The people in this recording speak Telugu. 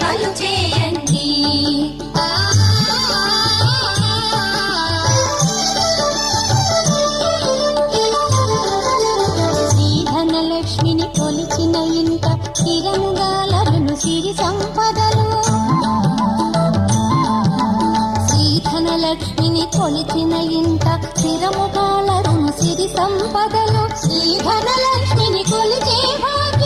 సేవలు చేయండి. శ్రీధనలక్ష్మిని కొలిచిన ఇంట స్థిరముగా లభిను సిరి సంపదలు. శ్రీధనలక్ష్మిని కొలిచిన ఇంట స్థిరముగా లభిను సిరి సంపదలు. శ్రీధనలక్ష్మిని కొలిచే భాగ్య